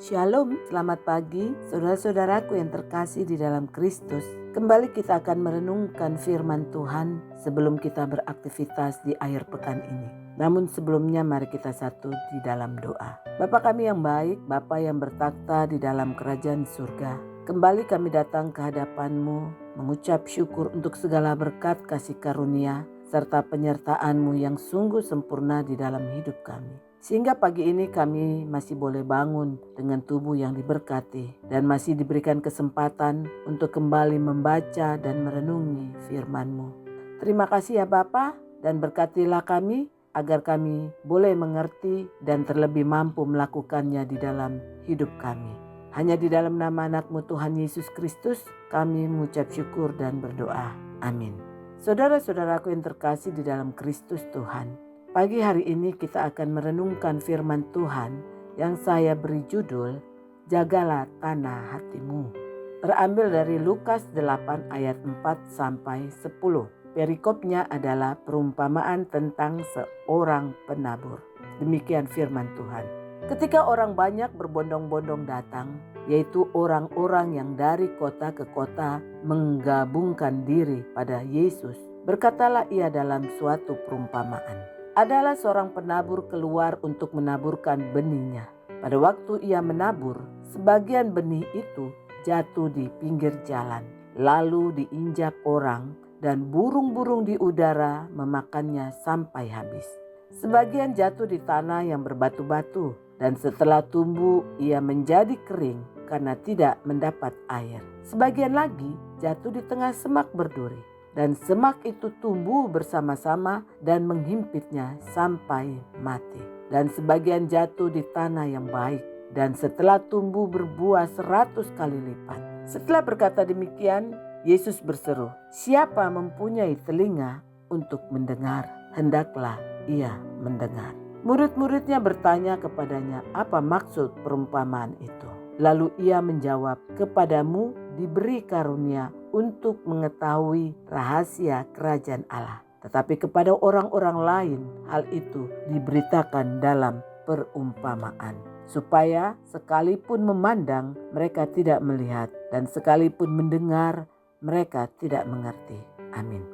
Shalom, selamat pagi saudara-saudaraku yang terkasih di dalam Kristus. Kembali kita akan merenungkan firman Tuhan sebelum kita beraktivitas di akhir pekan ini. Namun sebelumnya mari kita satu di dalam doa. Bapa kami yang baik, Bapa yang bertakhta di dalam kerajaan surga. Kembali kami datang ke hadapan-Mu, mengucap syukur untuk segala berkat kasih karunia serta penyertaan-Mu yang sungguh sempurna di dalam hidup kami. Sehingga pagi ini kami masih boleh bangun dengan tubuh yang diberkati dan masih diberikan kesempatan untuk kembali membaca dan merenungi firman-Mu. Terima kasih ya Bapa, dan berkatilah kami agar kami boleh mengerti dan terlebih mampu melakukannya di dalam hidup kami. Hanya di dalam nama anak-Mu Tuhan Yesus Kristus kami mengucap syukur dan berdoa. Amin. Saudara-saudaraku yang terkasih di dalam Kristus Tuhan, pagi hari ini kita akan merenungkan firman Tuhan yang saya beri judul Jagalah Tanah Hatimu. Terambil dari Lukas 8 ayat 4 sampai 10. Perikopnya adalah perumpamaan tentang seorang penabur. Demikian firman Tuhan. Ketika orang banyak berbondong-bondong datang, yaitu orang-orang yang dari kota ke kota menggabungkan diri pada Yesus, berkatalah ia dalam suatu perumpamaan. Adalah seorang penabur keluar untuk menaburkan benihnya. Pada waktu ia menabur, sebagian benih itu jatuh di pinggir jalan, lalu diinjak orang dan burung-burung di udara memakannya sampai habis. Sebagian jatuh di tanah yang berbatu-batu, dan setelah tumbuh ia menjadi kering karena tidak mendapat air. Sebagian lagi jatuh di tengah semak berduri, dan semak itu tumbuh bersama-sama dan menghimpitnya sampai mati. Dan sebagian jatuh di tanah yang baik, dan setelah tumbuh berbuah 100 kali lipat. Setelah berkata demikian, Yesus berseru, "Siapa mempunyai telinga untuk mendengar, hendaklah ia mendengar." Murid-muridnya bertanya kepadanya, apa maksud perumpamaan itu? Lalu ia menjawab, "Kepadamu diberi karunia untuk mengetahui rahasia kerajaan Allah. Tetapi kepada orang-orang lain hal itu diberitakan dalam perumpamaan. Supaya sekalipun memandang mereka tidak melihat, dan sekalipun mendengar mereka tidak mengerti." Amin.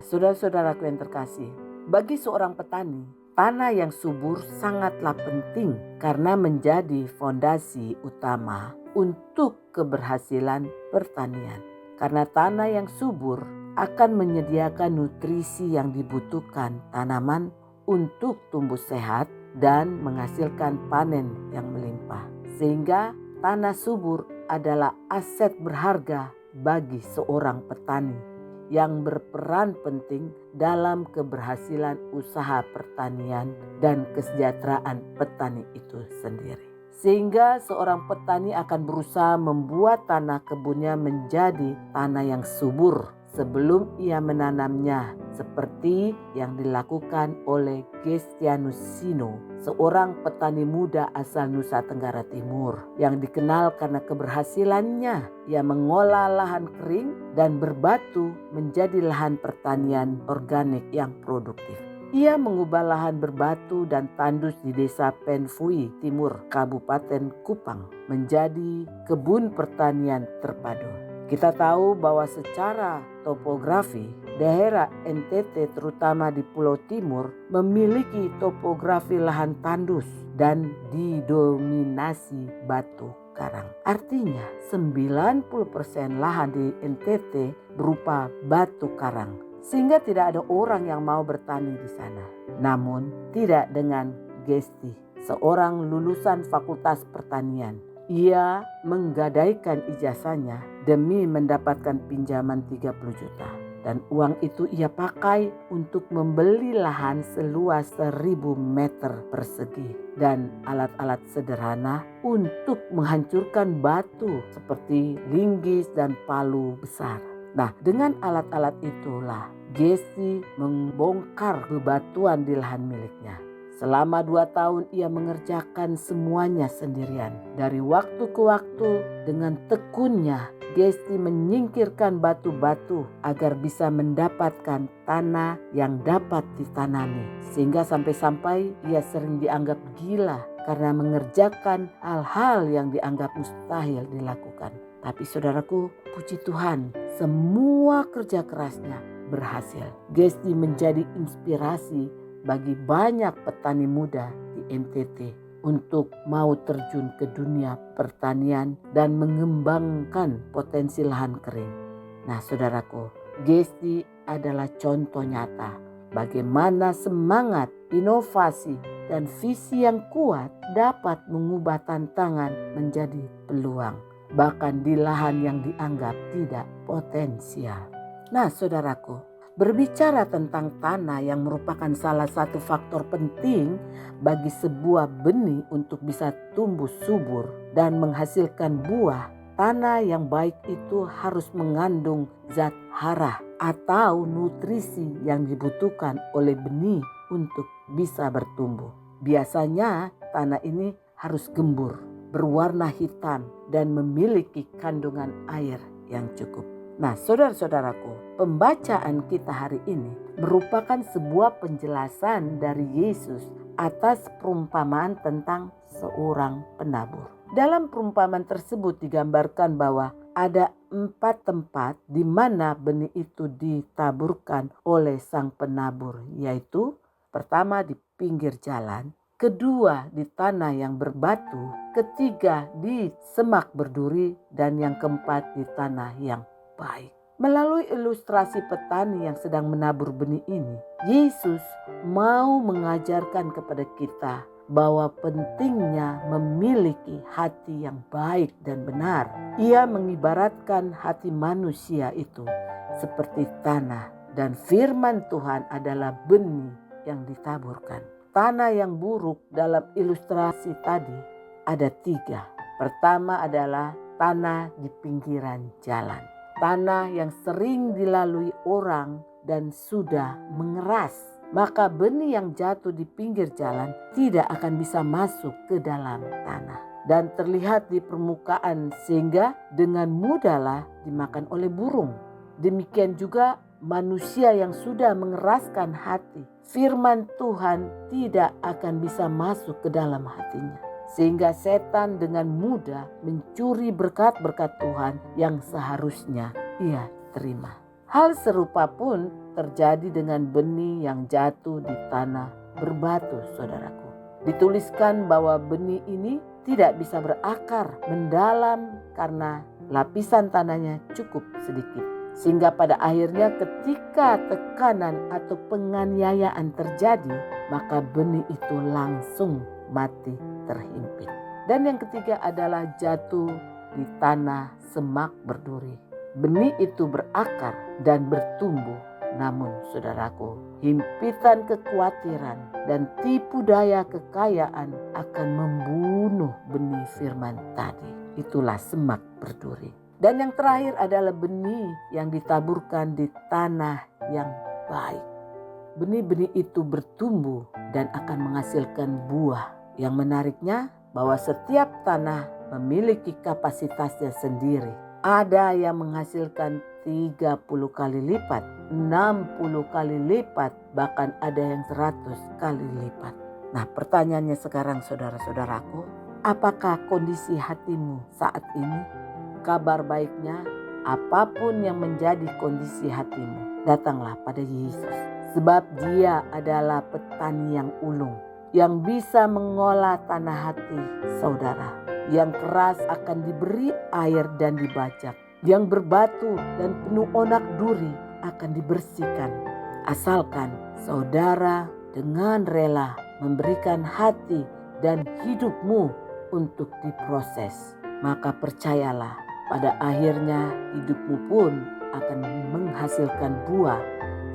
Saudara-saudaraku yang terkasih, bagi seorang petani, tanah yang subur sangatlah penting karena menjadi fondasi utama untuk keberhasilan pertanian. Karena tanah yang subur akan menyediakan nutrisi yang dibutuhkan tanaman untuk tumbuh sehat dan menghasilkan panen yang melimpah. Sehingga tanah subur adalah aset berharga bagi seorang petani yang berperan penting dalam keberhasilan usaha pertanian dan kesejahteraan petani itu sendiri. Sehingga seorang petani akan berusaha membuat tanah kebunnya menjadi tanah yang subur sebelum ia menanamnya, seperti yang dilakukan oleh Gestianus Sino, seorang petani muda asal Nusa Tenggara Timur yang dikenal karena keberhasilannya. Ia mengolah lahan kering dan berbatu menjadi lahan pertanian organik yang produktif. Ia mengubah lahan berbatu dan tandus di desa Penfui Timur, Kabupaten Kupang, menjadi kebun pertanian terpadu. Kita tahu bahwa secara topografi, daerah NTT terutama di Pulau Timur memiliki topografi lahan tandus dan didominasi batu karang. Artinya 90% lahan di NTT berupa batu karang. Sehingga tidak ada orang yang mau bertani di sana. Namun tidak dengan Gesti, seorang lulusan Fakultas Pertanian. Ia menggadaikan ijazahnya demi mendapatkan pinjaman 30 juta. Dan uang itu ia pakai untuk membeli lahan seluas 1000 meter persegi dan alat-alat sederhana untuk menghancurkan batu seperti linggis dan palu besar. Nah, dengan alat-alat itulah Gesti membongkar bebatuan di lahan miliknya. Selama 2 tahun ia mengerjakan semuanya sendirian. Dari waktu ke waktu dengan tekunnya Gesti menyingkirkan batu-batu agar bisa mendapatkan tanah yang dapat ditanami. Sehingga sampai-sampai ia sering dianggap gila karena mengerjakan hal-hal yang dianggap mustahil dilakukan. Tapi saudaraku, puji Tuhan, semua kerja kerasnya berhasil. Gesti menjadi inspirasi bagi banyak petani muda di NTT untuk mau terjun ke dunia pertanian dan mengembangkan potensi lahan kering. Nah saudaraku, Gesti adalah contoh nyata bagaimana semangat, inovasi, dan visi yang kuat dapat mengubah tantangan menjadi peluang, bahkan di lahan yang dianggap tidak potensial. Nah saudaraku, berbicara tentang tanah yang merupakan salah satu faktor penting bagi sebuah benih untuk bisa tumbuh subur dan menghasilkan buah, tanah yang baik itu harus mengandung zat hara atau nutrisi yang dibutuhkan oleh benih untuk bisa bertumbuh. Biasanya tanah ini harus gembur, berwarna hitam, dan memiliki kandungan air yang cukup. Nah saudara-saudaraku, pembacaan kita hari ini merupakan sebuah penjelasan dari Yesus atas perumpamaan tentang seorang penabur. Dalam perumpamaan tersebut digambarkan bahwa ada 4 tempat di mana benih itu ditaburkan oleh sang penabur, yaitu pertama di pinggir jalan, kedua di tanah yang berbatu, ketiga di semak berduri, dan yang keempat di tanah yang baik. Melalui ilustrasi petani yang sedang menabur benih ini, Yesus mau mengajarkan kepada kita bahwa pentingnya memiliki hati yang baik dan benar. Ia mengibaratkan hati manusia itu seperti tanah, dan firman Tuhan adalah benih yang ditaburkan. Tanah yang buruk dalam ilustrasi tadi ada 3. Pertama adalah tanah di pinggiran jalan. Tanah yang sering dilalui orang dan sudah mengeras. Maka benih yang jatuh di pinggir jalan tidak akan bisa masuk ke dalam tanah dan terlihat di permukaan sehingga dengan mudahlah dimakan oleh burung. Demikian juga manusia yang sudah mengeraskan hati. Firman Tuhan tidak akan bisa masuk ke dalam hatinya. Sehingga setan dengan mudah mencuri berkat-berkat Tuhan yang seharusnya ia terima. Hal serupa pun terjadi dengan benih yang jatuh di tanah berbatu, saudaraku. Dituliskan bahwa benih ini tidak bisa berakar mendalam karena lapisan tanahnya cukup sedikit. Sehingga pada akhirnya ketika tekanan atau penganiayaan terjadi, maka benih itu langsung mati terhimpit. Dan yang ketiga adalah jatuh di tanah semak berduri. Benih itu berakar dan bertumbuh. Namun saudaraku, himpitan kekhawatiran dan tipu daya kekayaan akan membunuh benih firman tadi. Itulah semak berduri. Dan yang terakhir adalah benih yang ditaburkan di tanah yang baik. Benih-benih itu bertumbuh dan akan menghasilkan buah. Yang menariknya bahwa setiap tanah memiliki kapasitasnya sendiri. Ada yang menghasilkan 30 kali lipat, 60 kali lipat, bahkan ada yang 100 kali lipat. Nah pertanyaannya sekarang saudara-saudaraku, apakah kondisi hatimu saat ini? Kabar baiknya, apapun yang menjadi kondisi hatimu, datanglah pada Yesus. Sebab Dia adalah petani yang ulung, yang bisa mengolah tanah hati saudara. Yang keras akan diberi air dan dibajak. Yang berbatu dan penuh onak duri akan dibersihkan. Asalkan saudara dengan rela memberikan hati dan hidupmu untuk diproses. Maka percayalah, pada akhirnya hidupmu pun akan menghasilkan buah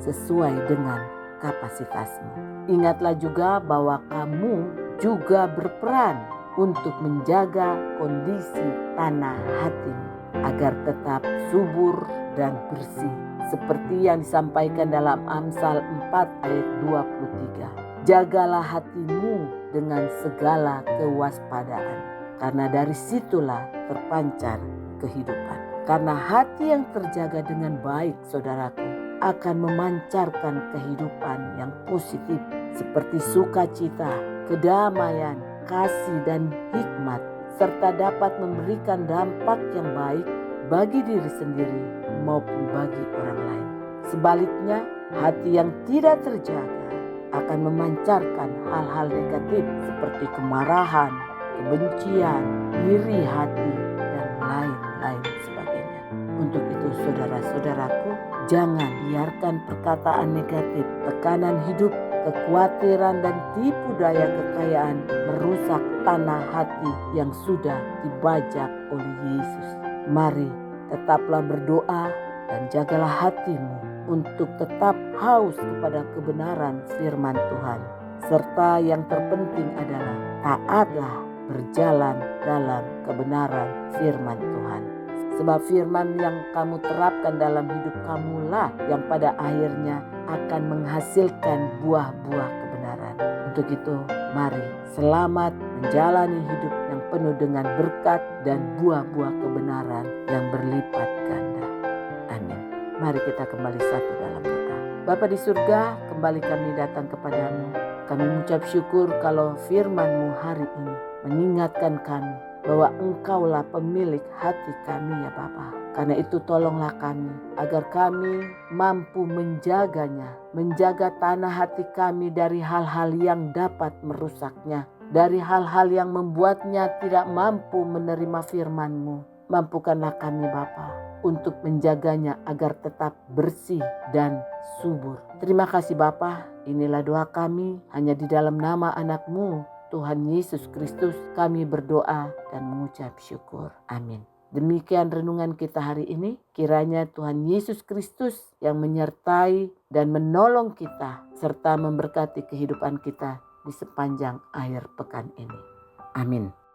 sesuai dengan kapasitasmu. Ingatlah juga bahwa kamu juga berperan untuk menjaga kondisi tanah hatimu agar tetap subur dan bersih. Seperti yang disampaikan dalam Amsal 4 ayat 23. Jagalah hatimu dengan segala kewaspadaan, karena dari situlah terpancar kehidupan. Karena hati yang terjaga dengan baik, saudaraku, akan memancarkan kehidupan yang positif seperti sukacita, kedamaian, kasih dan hikmat, serta dapat memberikan dampak yang baik bagi diri sendiri maupun bagi orang lain. Sebaliknya, hati yang tidak terjaga akan memancarkan hal-hal negatif seperti kemarahan, kebencian, iri hati, dan lain-lain sebagainya. Untuk itu saudara-saudaraku, jangan biarkan perkataan negatif, tekanan hidup, kekhawatiran dan tipu daya kekayaan merusak tanah hati yang sudah dibajak oleh Yesus. Mari tetaplah berdoa dan jagalah hatimu untuk tetap haus kepada kebenaran firman Tuhan. Serta yang terpenting adalah taatlah berjalan dalam kebenaran firman Tuhan. Sebab firman yang kamu terapkan dalam hidup kamulah yang pada akhirnya akan menghasilkan buah-buah kebenaran. Untuk itu, mari selamat menjalani hidup yang penuh dengan berkat dan buah-buah kebenaran yang berlipat ganda. Amin. Mari kita kembali satu dalam doa. Bapa di surga, kembali kami datang kepadamu. Kami mengucap syukur kalau firman-Mu hari ini mengingatkan kami bahwa Engkaulah pemilik hati kami ya Bapa. Karena itu tolonglah kami agar kami mampu menjaganya, menjaga tanah hati kami dari hal-hal yang dapat merusaknya, dari hal-hal yang membuatnya tidak mampu menerima firman-Mu. Mampukanlah kami Bapa untuk menjaganya agar tetap bersih dan subur. Terima kasih Bapa, inilah doa kami hanya di dalam nama anak-Mu Tuhan Yesus Kristus kami berdoa dan mengucap syukur. Amin. Demikian renungan kita hari ini. Kiranya Tuhan Yesus Kristus yang menyertai dan menolong kita serta memberkati kehidupan kita di sepanjang akhir pekan ini. Amin.